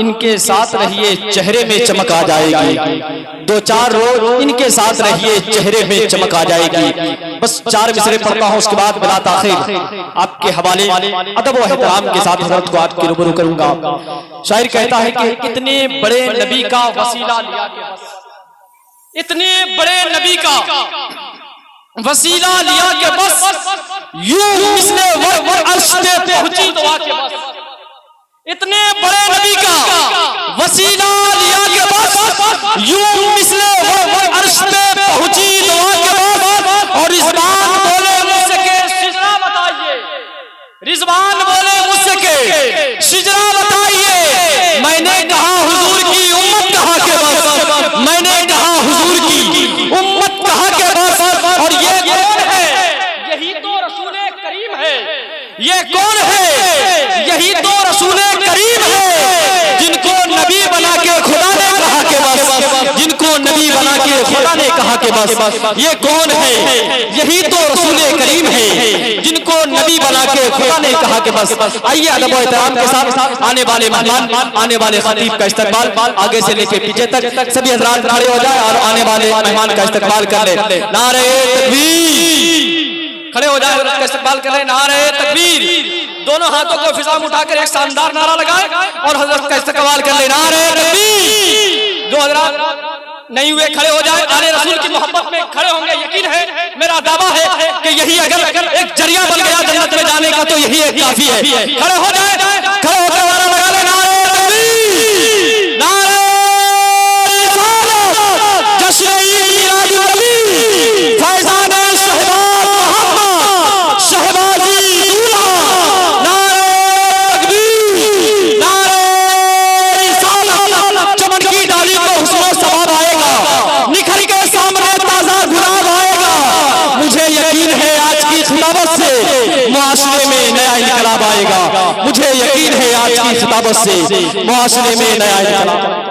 ان کے ساتھ رہیے چہرے میں چمک آ جائے گی، 2-4 روز ان کے ساتھ رہیے چہرے میں چمک آ جائے گی۔ بس 4 مصرے پڑھتا ہوں، اس کے بعد بلا تاخیر آپ کے حوالے ادب و احترام کے ساتھ حضرت کو آپ کی روبرو کروں گا۔ شاعر کہتا ہے کہ اتنے بڑے نبی کا وسیلہ لیا کہ بس، اتنے بڑے نبی کا وسیلہ لیا کہ بس، یوں مثل عرش پہ پہنچی دعا کے بس، اتنے بڑے نبی کا وسیلہ لیا کہ بس، یوں مثل عرش پہ پہنچی دعا کے بس، اور رضوان بولے مجھ سے کہ شجرا بتائیے، رضوان بولے مجھ سے کہ شجرا بتائیے، میں نے کہا حضور کی امت کہا کہ بس، میں نے کہا حضور کی امت کہا کہ بس، اور یہ کون ہے؟ یہی تو رسول کریم ہے، یہ کون ہے؟ یہی تو رسول کریم ہے، جن کو نبی بنا کے خدا نے کہا کہ بس، جن کو نبی بنا کے خدا نے کہا کہ بس، یہ کون ہے؟ یہی تو رسول کریم ہے، جن کو نبی بنا کے خدا نے کہا کہ بس۔ آئیے ادب و احترام کے ساتھ آنے والے مہمان، آنے والے خطیب کا استقبال آگے سے لے کے پیچھے تک سبھی حضرات کھڑے ہو جائے اور آنے والے مہمان کا استقبال کر لے۔ نعرہ تکبیر، کھڑے ہو جائے، حضرت کا استقبال کر لیں۔ نعرہ تکبیر، دونوں ہاتھوں کو فضا میں اٹھا کر ایک شاندار نعرہ لگائے اور حضرت کا استقبال کر لیں۔ نعرہ تکبیر۔ جو حضرات نہیں ہوئے کھڑے ہو جائے، آل رسول کی محبت میں کھڑے ہوں گے۔ یقین ہے، میرا دعویٰ ہے کہ یہی اگر ایک ذریعہ بن گیا جنت میں جانے کا تو یہی ایک کافی ہے۔ کھڑے ہو جائے، کھڑے ہو کر نعرہ لگا لیں۔ نعرہ تکبیر، نعرہ رسالت، جشن عید میلاد النبی، فیضان معاشرے میں نیا انقلاب آئے گا، مجھے یقین ہے آج کی خطابت سے معاشرے میں نیا انقلاب۔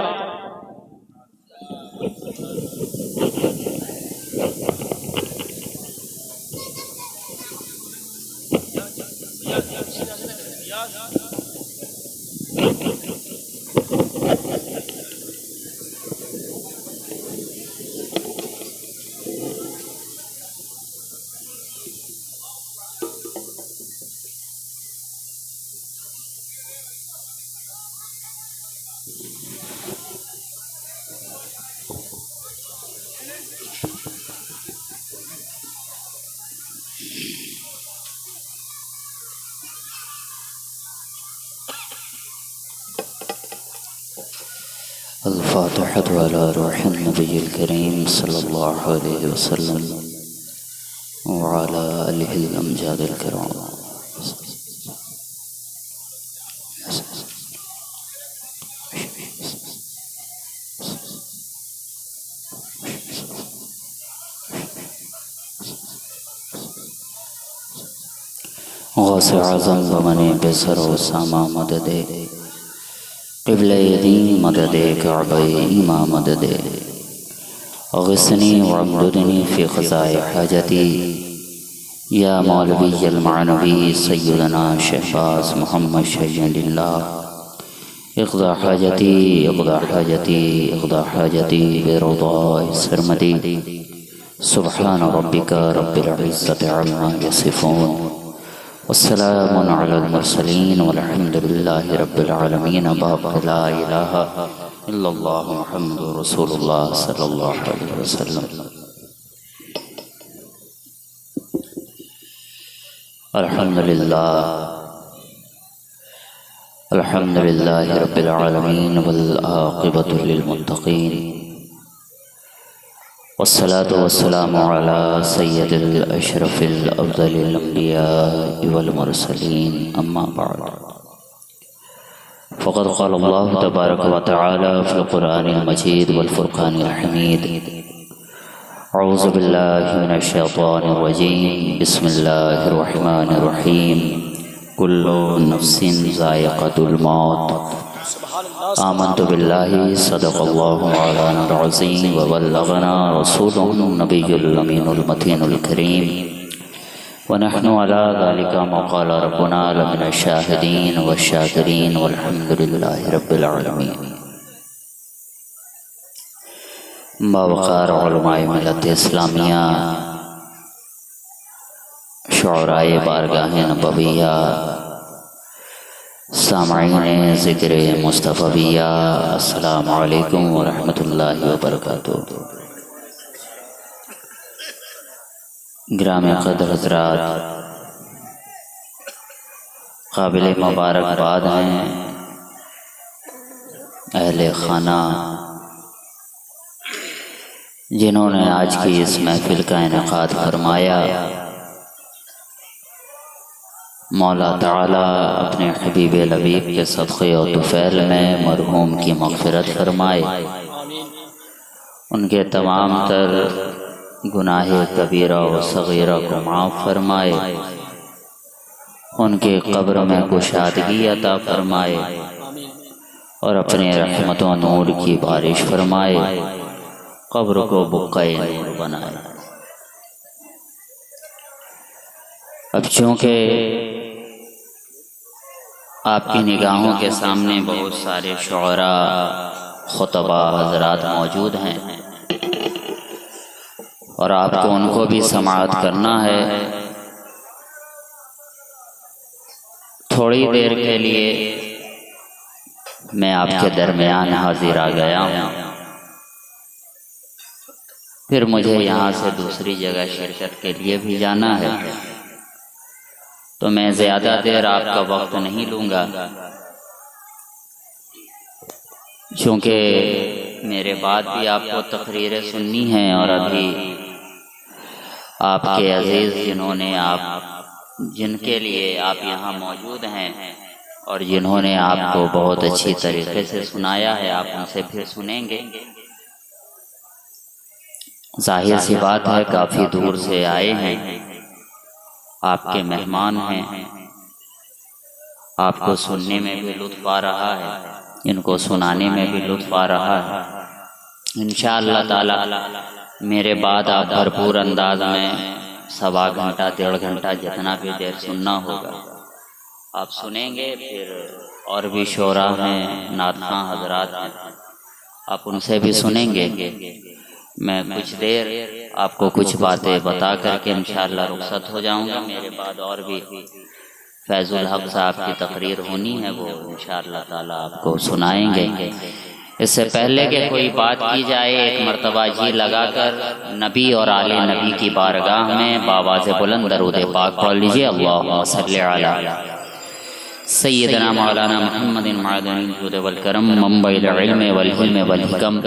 الفاتحة على روح النبي الكريم صلى الله عليه وسلم وعلى آله الأمجاد الكرام۔ غوث اعظم بمن بسر و ساما مدد، قبلہ دین مدد، کعبہ ایمان مدد، اغثنی وعمددنی فی قضاء حاجتی، یا مولوی المعنوی سیدنا شہباز محمد شہید اللہ، اقضا حاجتی اقضا حاجتی اقضا حاجتی برضا سرمدی، سبحان ربک رب العزت عما یصفون، والسلام على المرسلين والحمد لله رب العالمين۔ باب لا إله إلا الله محمد رسول الله صلى الله عليه وسلم۔ الحمد لله رب العالمين والعاقبة للمتقين، والصلاة والسلام على سيد الأشرف الأفضل الأنبياء والمرسلين، أما بعد، فقد قال الله تبارك وتعالى في القرآن المجيد والفرقان الحميد: أعوذ بالله من الشيطان الرجيم، بسم الله الرحمن الرحيم، كل نفس ذائقة الموت، آمنت بالله صدق الله مولانا العظيم وبلغنا رسوله النبي الأمين المتين الكريم، ونحن على ذلك ما قال ربنا لمن الشاهدين والشاكرين والحمد لله رب العالمين۔ باوقار علماء ملت اسلامیہ، شعراء بارگاہ نبویہ، سامعین ذکر مصطفیہ، السلام علیکم ورحمۃ اللہ وبرکاتہ۔ گرامی قدر حضرات، قابل مبارکباد ہیں اہل خانہ جنہوں نے آج کی اس محفل کا انعقاد فرمایا۔ مولا تعالیٰ اپنے حبیب لبیب کے صدقے و طفیل میں مرحوم کی مغفرت فرمائے، ان کے تمام تر گناہ کبیرہ و صغیرہ کو معاف فرمائے، ان کے قبر میں کشادگی عطا فرمائے اور اپنے رحمت و نور کی بارش فرمائے، قبر کو بقعہ نور بنائے۔ اب چونکہ آپ کی نگاہوں کے سامنے بہت سارے شعراء، خطبہ حضرات موجود ہیں اور آپ کو ان کو بھی سماعت کرنا ہے، تھوڑی دیر کے لیے میں آپ کے درمیان حاضر آ گیا ہوں، پھر مجھے یہاں سے دوسری جگہ شرکت کے لیے بھی جانا ہے، تو میں زیادہ دیر آپ کا وقت نہیں لوں گا، چونکہ میرے بعد بھی آپ کو تقریریں سننی ہیں، اور ابھی آپ کے عزیز جن کے لیے آپ یہاں موجود ہیں اور جنہوں نے آپ کو بہت اچھی طریقے سے سنایا ہے، آپ ان سے پھر سنیں گے۔ ظاہر سی بات ہے کافی دور سے آئے ہیں، آپ کے مہمان ہیں، آپ کو سننے میں بھی لطف آ رہا ہے، ان کو سنانے میں بھی لطف آ رہا ہے۔ انشاءاللہ تعالی میرے بعد آپ بھرپور انداز میں 1.25 گھنٹہ 1.5 گھنٹہ جتنا بھی دیر سننا ہوگا آپ سنیں گے، پھر اور بھی شعراء ہیں، نعت خواں حضرات ہیں، آپ ان سے بھی سنیں گے۔ میں کچھ دیر آپ کو کچھ باتیں بتا کر کے انشاءاللہ رخصت ہو جاؤں گا۔ میرے بعد اور بھی فیض الحق صاحب کی تقریر ہونی ہے، وہ انشاءاللہ تعالی آپ کو سنائیں گے۔ اس سے پہلے کہ کوئی بات کی جائے، ایک مرتبہ جی لگا کر نبی اور آل نبی کی بارگاہ میں بآواز بلند درود پاک پڑھ لیجئے۔ اللہم صلی علی سیدنا مولانا محمد معدن الجود والکرم منبع العلم والحلم والحکم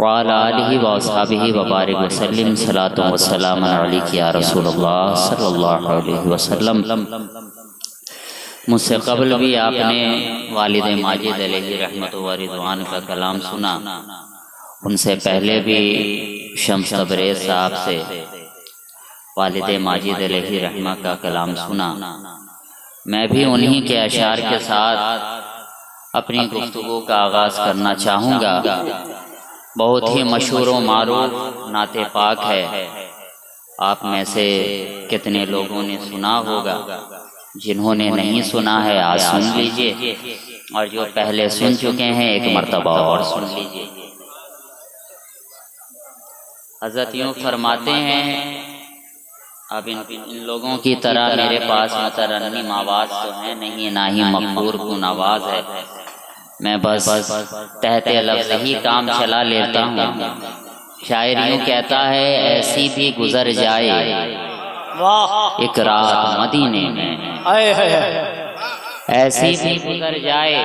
وعلی آلہ واصحابہ وبارک وسلم۔ صلاۃ و سلام علیک یا رسول اللہ صلی اللہ علیہ وسلم۔ مجھ سے قبل بھی آپ نے والد ماجد علیہ رحمت و رضوان کا کلام سنا، ان سے پہلے بھی شمس تبریز صاحب سے والد ماجد علیہ رحمہ کا کلام سنا۔ میں بھی انہی کے اشعار کے ساتھ اپنی گفتگو کا آغاز کرنا چاہوں گا۔ بہت ہی مشہور و معروف نعت پاک ہے، آپ میں سے کتنے لوگوں نے سنا ہوگا، جنہوں نے نہیں سنا ہے آج سن لیجئے، اور جو پہلے سن چکے ہیں ایک مرتبہ اور سن لیجئے۔ حضرت یوں فرماتے ہیں، اب ان لوگوں کی طرح میرے پاس مترنم آواز تو ہے نہیں، نہ ہی مقبور کن آواز ہے، میں بس تحت لفظ ہی کام چلا لیتا ہوں۔ شاعر یوں کہتا ہے، ایسی بھی گزر جائے ایک رات مدینے میں، ایسی بھی گزر جائے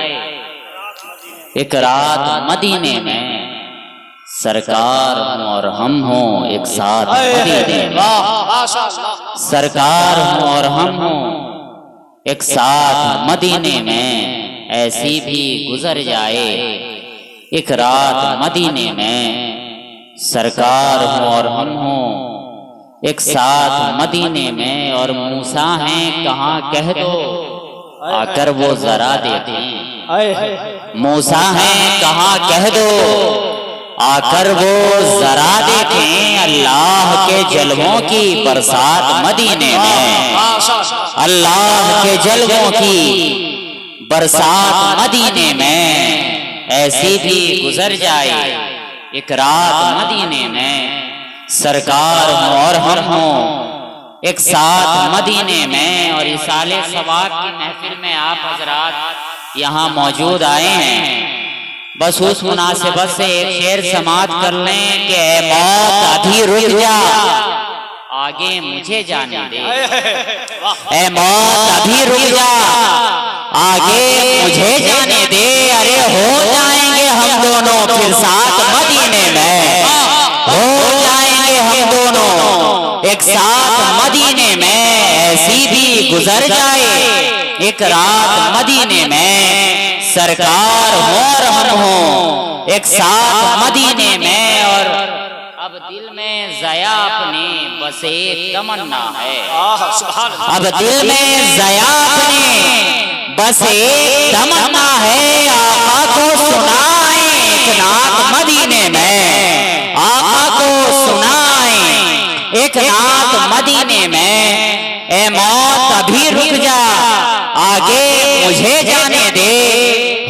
ایک رات مدینے میں، سرکار ہوں اور ہم ہوں ایک ساتھ مدینے میں، سرکار ہوں اور ہم ہوں ایک ساتھ مدینے میں، ایسی بھی گزر جائے ایک رات مدینے میں، سرکار ہوں اور ہم ہوں ایک ساتھ مدینے میں، اور موسیٰ ہیں کہاں کہہ دو آ کر وہ ذرا دیکھیں، موسیٰ ہیں کہاں کہہ دو آ کر وہ ذرا دیکھیں اللہ کے جلووں کی برسات مدینے میں، اللہ کے جلووں کی برسات مدینے میں، ایسی بھی گزر جائے ایک رات مدینے میں، سرکار ہوں اور ہم ہوں ایک ساتھ مدینے میں۔ اور اصالِ ثواب کی محفل میں آپ حضرات یہاں موجود آئے ہیں، بس اس مناسبت سے ایک شعر سماعت کر لیں کہ اے موت ابھی رک جا آگے مجھے جانے دے، اے موت ابھی رک جا آگے مجھے جانے دے، ارے ہو جائیں گے ہم دونوں پھر ساتھ مدینے میں، ہو جائیں گے ہم دونوں ایک ساتھ مدینے میں، ایسی بھی گزر جائے ایک رات مدینے میں، سرکار ہو اور ہم ہوں ایک ساتھ مدینے میں۔ اور اب دل میں ضیا اپنے بس ایک تمنا ہے، اب دل میں ضیا اپنے بس ایک تمنا ہے، آقا کو سنائیں ایک نعت مدینے میں، آقا کو سنائیں ایک نعت مدینے میں، اے موت ابھی رک جا آگے مجھے جانے دے،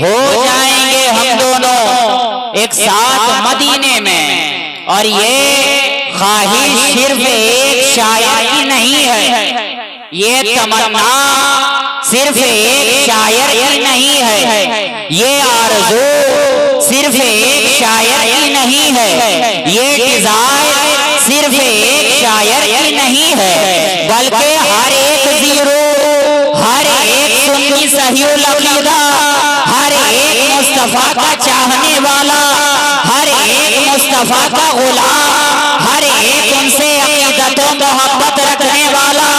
ہو جائیں گے ہم دونوں ایک ساتھ مدینے میں۔ اور یہ خواہش صرف ایک شاعر کی نہیں ہے، یہ تمنا صرف ایک شاعر کی نہیں ہے، یہ آرزو صرف ایک شاعر کی نہیں ہے، یہ ڈیزائر صرف ایک شاعر کی نہیں ہے، بلکہ ہر ایک زیرو، ہر ایک سنی صحیح العقیدہ، ہر ایک مصطفیٰ کا چاہنے والا، ہر ایک مصطفیٰ کا غلام، ہر ایک ان سے عقیدت و محبت رکھنے والا،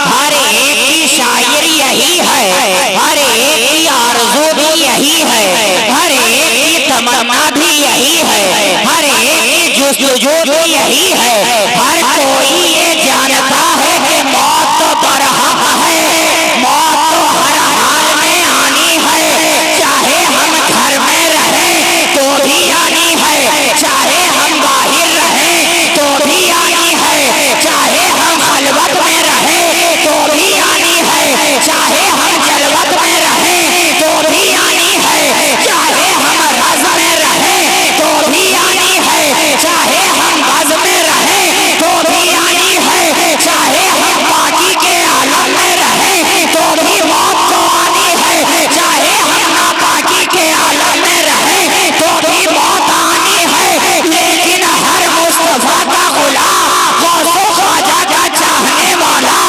ہر ایک کی شاعری یہی ہے، ہر ایک کی آرزو بھی یہی ہے، ہر ایک کی تمنا بھی یہی ہے، ہر ایک کی جستجو بھی یہی ہے، ہر کوئی یہ جانتا ہے کہ موت تو برحق ہے، موت تو ہر حال میں آنی ہے، چاہے ہم گھر میں رہیں تو بھی آنی ہے، چاہے ہم باہر رہیں تو بھی آنی ہے، چاہے ہم خلوت میں رہیں تو بھی آنی ہے، چاہے ہم جلوت میں رہیں تو بھی آنی ہے، چاہے ہم رز میں رہیں تو بھی آنی ہے، چاہے ہم بز میں رہیں تو بھی آنی ہے، چاہے ہم پاکی کے عالم میں رہیں تو بھی موت تو آنی ہے، چاہے ہم ناپاکی کے عالم میں رہیں تو بھی موت آنی ہے، لیکن ہر مصطفیٰ کا غلام غوث و خواجہ کا چاہنے والا،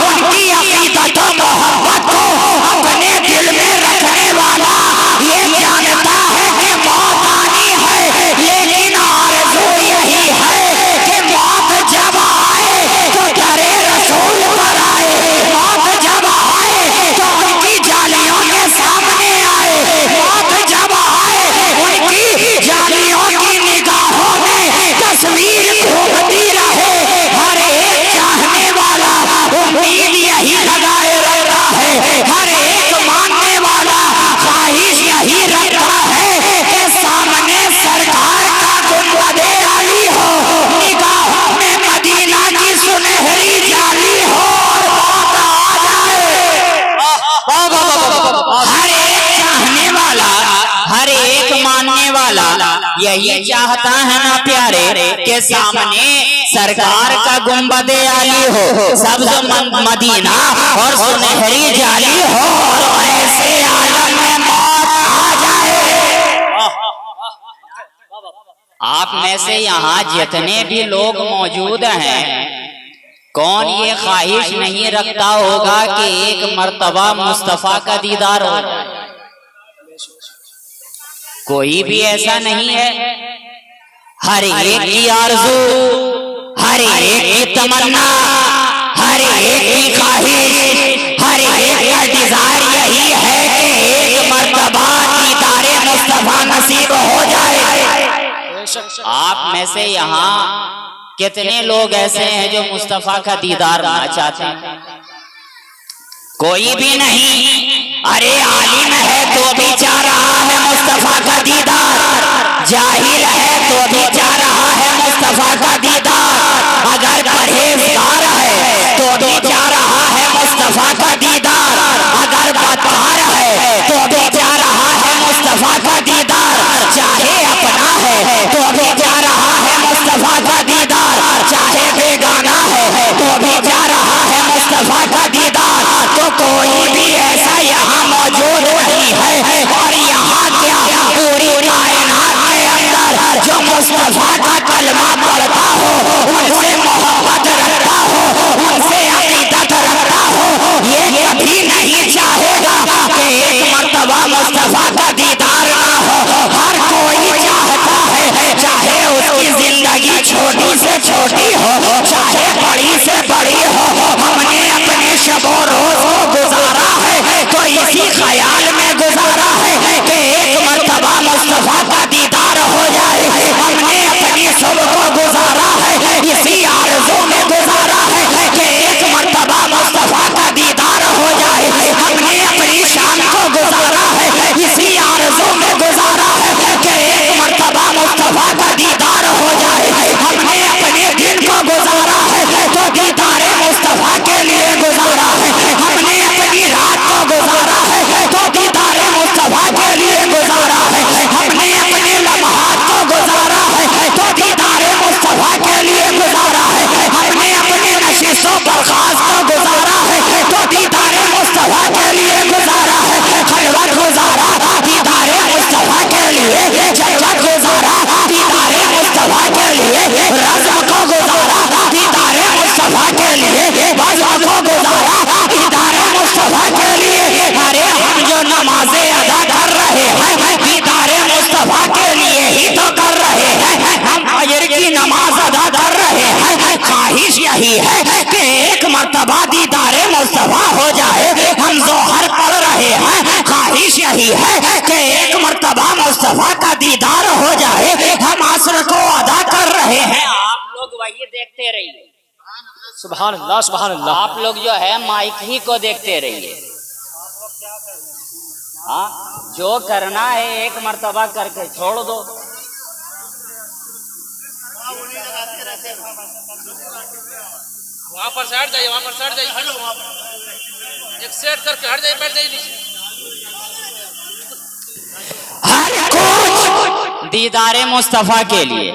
ان کی عقیدت و محبت کو اپنے دل میں رکھنے والا یہ جانتا ہے کہ موت آنی ہے، لیکن آرزو یہی ہے کہ موت جب آئے تو در رسول پر آئے، موت جب آئے تو ان کی جالیوں کے سامنے آئے، موت جب آئے ان کی جالیوں کی نگاہوں میں تصویر گھومتی رہے، ہر ایک چاہنے والا امید یہی لگائے رہتا ہے، ہر ایک ماننے والا خواہش یہی رکھتا ہے کہ سامنے سرکار کا گنبد عالی ہو، نگاہوں میں مدینہ کی سنہری جالی ہو اور موت آ جائے۔ ہر ایک چاہنے والا، ہر ایک ماننے والا یہی چاہتا ہے نا پیارے کہ سامنے سرکار کا گنبد عالی ہو، سبز مدینہ اور سنہری جالی ہو، اور ایسے عالم میں موت آ جائے۔ آپ میں سے یہاں جتنے بھی لوگ موجود ہیں، کون یہ خواہش نہیں رکھتا ہوگا کہ ایک مرتبہ مصطفیٰ کا دیدار ہو جائے؟ کوئی بھی ایسا نہیں ہے، ہر ایک کی آرزو، ہر ایک کی تمنا، ہر ایک کی خواہش، ہر ایک کا ڈیزائر یہی ہے کہ ایک مرتبہ دیدار مصطفیٰ نصیب ہو جائے۔ آپ میں سے یہاں کتنے لوگ ایسے ہیں جو مصطفیٰ کا دیدار نہ چاہتے ہیں؟ کوئی بھی نہیں۔ ارے عالم ہے تو بھی چاہ رہا ہے مصطفیٰ کا دیدار، جاہل ہے تو بھی کوئی بھی ایسا یہاں موجود نہیں ہے، اور یہاں کیا پوری کائنات کے اندر جو مصطفیٰ کا کلمہ پڑھتا ہو، ان سے محبت رکھتا ہو، ان سے عقیدت رکھتا ہو، یہ کبھی نہیں چاہے گا کہ ایک مرتبہ مصطفیٰ کا دیدار نہ ہو۔ ہر کوئی چاہتا ہے، چاہے اس کی زندگی چھوٹی سے چھوٹی ہو، چاہے بڑی سے بڑی ہو، ہم نے اپنے شب و روز کو گزارا ہے تو اسی خیال میں گزارا ہے کہ ایک مرتبہ مصطفیٰ کا دیدار ہو جائے۔ ہم نے اپنی صبح کو گزارا ہے اسی آرزو میں گزارا ہے کہ ایک مرتبہ مصطفیٰ کا دیدار ہو جائے۔ ہم نے اپنی شام کو گزارا ہے اسی آرزو میں گزارا ہے کہ ایک مرتبہ مصطفیٰ کا دیدار ہو جائے۔ ہم نے اپنے دن کو گزارا ہے تو دیدار مصطفیٰ کے لیے گزارا ہے۔ ہم نے اپنی رات کو گزارا ہے تو دیدار مصطفیٰ کے لیے گزارا ہے۔ ہم نے اپنے لمحات کو گزارا ہے تو دیدار مصطفیٰ کے لیے گزارا ہے۔ ہم نے اپنے نشست و برخاست کو گزارا ہے تو دیدار مصطفیٰ کے لیے گزارا ہے۔ خلوت گزارا دیدار مصطفیٰ کے لیے، جلوت گزارا دیدار مصطفیٰ کے لیے، رزق کو گزارا دیدار مصطفیٰ کے لیے، وضع کو گزارا دیدار مصطفیٰ کے لیے۔ ارے ہم جو نمازیں ادا کر رہے ہیں دیدار مصطفیٰ کے لیے ہی تو کر رہے ہیں۔ ہم فجر کی نماز ادا کر رہے ہیں، خواہش یہی ہے کہ ایک مرتبہ دیدار مصطفیٰ ہو جائے۔ ہم ظہر پڑھ رہے ہیں، خواہش یہی ہے کہ ایک مرتبہ مصطفیٰ کا دیدار ہو جائے۔ ہم عصر کو ادا کر رہے ہیں، آپ لوگ وہی دیکھتے رہیے۔ سبحان اللہ سبحان اللہ۔ آپ لوگ جو ہے مائک ہی کو دیکھتے رہیے۔ ہاں جو کرنا ہے ایک مرتبہ کر کے چھوڑ دو۔ وہاں پر سے ہٹ جائیے، وہاں پر سے ہٹ جائیے، ایک سیٹ کر کے ہٹ جائیے، بیٹھ جائیے نیچے۔ ہر کچھ دیدار مصطفیٰ کے لیے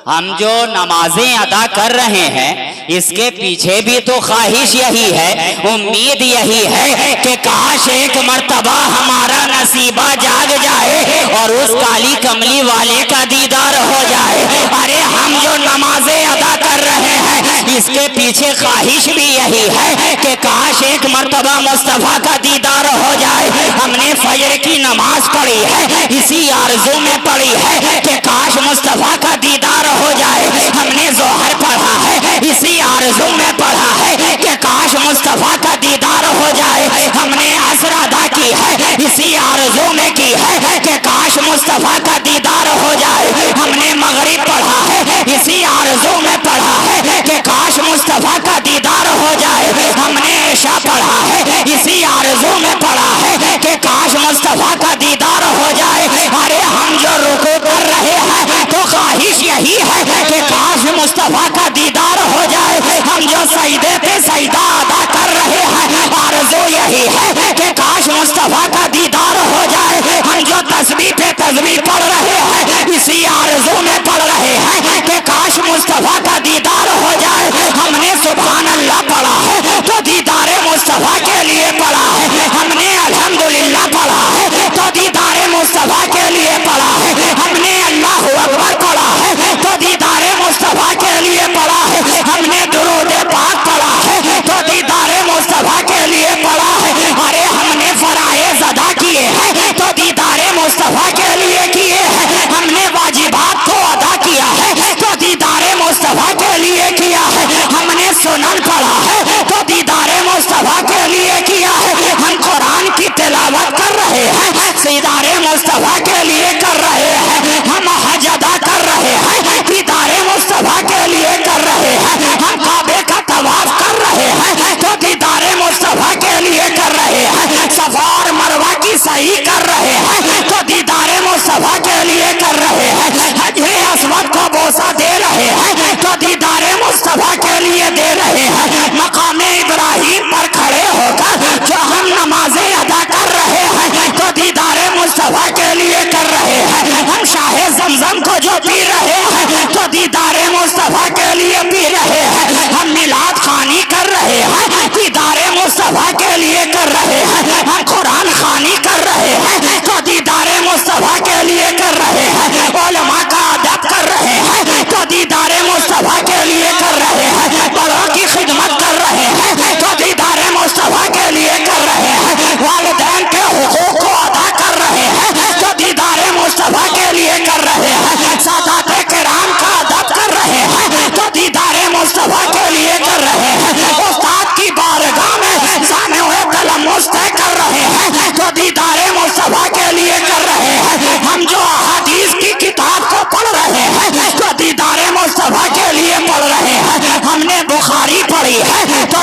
ہم جو نمازیں ادا کر رہے ہیں، اس کے پیچھے بھی تو خواہش یہی ہے، امید یہی ہے کہ کاش ایک مرتبہ ہمارا نصیبہ جاگ جائے اور اس کالی کملی والے کا دیدار ہو جائے۔ ارے ہم جو نمازیں ادا کر رہے ہیں، اس کے پیچھے خواہش بھی یہی ہے کہ کاش ایک مرتبہ مصطفیٰ کا دیدار ہو جائے۔ ہم نے فجر کی نماز پڑھی ہے اسی آرزو میں پڑھی ہے کہ کاش مصطفیٰ کا دیدار ہو جائے۔ ہم نے ظہر پڑھا ہے اسی آرزو میں پڑھا ہے کہ کاش مصطفیٰ کا دیدار ہو جائے۔ ہم نے عصر ادا کی ہے اسی آرزو میں کی ہے کہ کاش مصطفیٰ کا دیدار ہو جائے۔ ہم نے مغرب پڑھا ہے اسی آرزو میں پڑھا ہے کہ کاش مصطفیٰ کا دیدار ہو جائے۔ ہم نے عشاء پڑھا ہے اسی آرزو میں پڑھا ہے کہ کاش مصطفیٰ کا دیدار ہو جائے۔ ارے ہم جو رکوع کر رہے ہیں تو خواہش یہی ہے کہ کاش مصطفیٰ کا دیدار ہو جائے۔ ہم جو سجدے پہ سجدہ ادا کر رہے ہیں، آرزو یہی ہے کہ کاش مصطفیٰ کا دیدار ہو جائے۔ ہم جو تسبیح پہ تسبیح پڑھ رہے ہیں، اسی آرزو میں پڑھ رہے ہیں کہ کاش مصطفیٰ کا دیدار ہو جائے۔ ہم نے سبحان اللہ پڑھا ہے تو دیدار مصطفیٰ کے لیے پڑھا ہے۔ ہم نے الحمدللہ پڑھا ہے تو دیدار مصطفیٰ کے لیے پڑھا ہے۔ ہم نے اللہ اکبر پڑھا ہے تو دیدار مصطفیٰ کے لیے پڑھا ہے۔ ہم نے درود پاک پڑھا ہے تو دیدار مصطفیٰ کے لیے پڑھا ہے۔ ارے ہم نے فرائض ادا کیے ہیں تو دیدار مصطفیٰ کے لیے کیے ہیں۔ ہم نے واجبات کو ادا کیا ہے تو دیدار مصطفیٰ کے لیے کیا ہے۔ ہم نے سنن پڑھا ہے تو دیدار مصطفیٰ کے لیے کیا ہے۔ ہم قرآن کی تلاوت کر رہے ہیں، دیدار مصطفیٰ کے لیے کر رہے ہیں۔ ہم حج ادا کر رہے ہیں، دیدار مصطفیٰ کے لیے کر رہے ہیں۔ ہم کعبے کا طواف کر رہے ہیں تو دیدار مصطفیٰ کے لیے کر رہے ہیں۔ صفا اور مروہ کی سعی کر رہے ہیں تو دیدار مصطفیٰ کے لیے کر رہے ہیں۔ حجر اسود کو بوسہ دے رہے ہیں تو دیدار مصطفیٰ کے لیے دے رہے ہیں۔ مقام ابراہیم پر کھڑے ہو کر جو ہم نمازیں ادا کر رہے ہیں تو دیدار مصطفیٰ کے لیے کر رہے ہیں۔ ہم شاہ زمزم کو جو پی رہے ہیں تو دیدار مصطفیٰ کے لیے پی رہے ہیں۔ ہم میلاد خوانی کر رہے ہیں، دیدار مصطفیٰ کے لیے کر رہے ہیں۔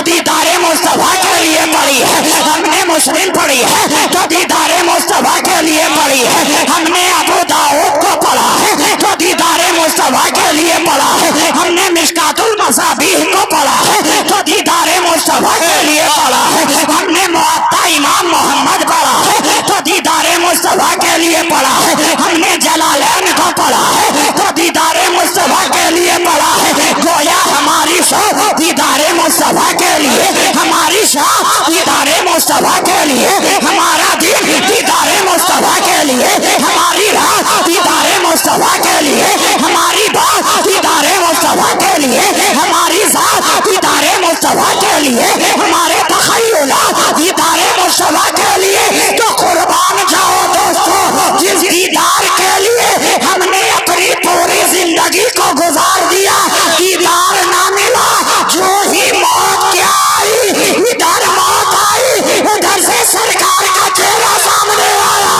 تو دیدار مصطفیٰ کے لیے پڑھی ہے. ہم نے مسلم پڑھی ہے تو دیدار مصطفیٰ کے لیے پڑھی ہے. ہم نے ابو داؤد کو پڑھا ہے تو دیدار مصطفیٰ کے لیے پڑھا ہے. ہم نے مشکات المصابیح کو پڑھا ہے تو دیدار مصطفیٰ کے لیے پڑھا ہے. ہم نے موطا امام محمد پڑھا ہے تو دیدار مصطفیٰ کے لیے پڑھا ہے. ہم نے جلالین کو پڑھا ہے تو دیدار مصطفیٰ کے لیے پڑھا ہے. گویا ہماری شاہ دیدار مصطفیٰ کے لیے, ہماری شاہ دیدار مصطفیٰ کے لیے, ہمارا دین دیدار مصطفیٰ کے لیے, ہماری راہ دیدار مصطفیٰ کے لیے, ہماری بات دیدار مصطفیٰ کے لیے, ہماری ذات دیدار مصطفیٰ کے لیے, ہمارے تخیلات دیدار مصطفیٰ کے لیے. تو قربان جاؤ دوستو جس دیدار کے لیے ہم نے اپنی پوری زندگی کو گزار دیا. دیدار نہ ملا, جو ہی موت کیا آئی, ادھر موت آئی, ادھر سے سرکار کا چہرہ سامنے آیا.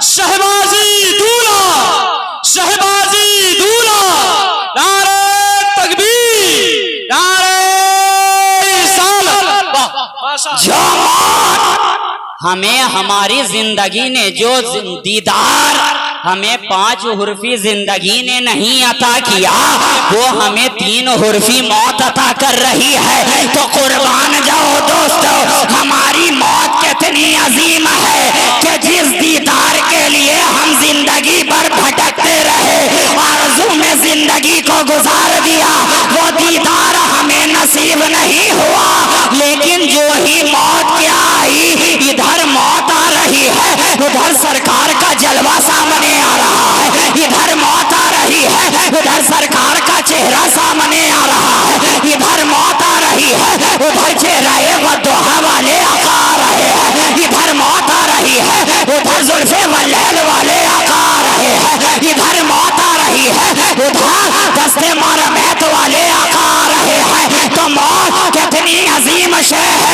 شہبازی دولہ, شہبازی دولہ, نعرہ تکبیر, نعرہ رسالت. جو ہمیں ہماری زندگی نے, جو دیدار ہمیں 5 حرفی زندگی نے نہیں عطا کیا, وہ ہمیں 3 حرفی موت عطا کر رہی ہے. تو قربان جاؤ دوستو, ہماری موت کتنی عظیم ہے کہ جس دیدار کے لیے ہم زندگی بھر بھٹکتے رہے, آرزو میں زندگی کو گزار دیا, وہ دیدار ہمیں نصیب نہیں ہوا. لیکن جو ہی موت کیا آئی, ادھر موت آ رہی ہے, ادھر سرکار کا جلوہ سامنے آ رہا ہے. ادھر موت آ رہی ہے, ادھر سرکار کا چہرہ سامنے آ رہا ہے. ادھر موت آ رہی ہے, ادھر چہرہ والضحیٰ والے آقا آ رہے ہیں. ادھر موت آ رہی ہے, ادھر زلف واللیل والے آقا آ رہے ہیں. ادھر موت آ رہی ہے, ادھر دست مرمت والے آقا آ رہے ہیں. تو موت کتنی عظیم شے ہے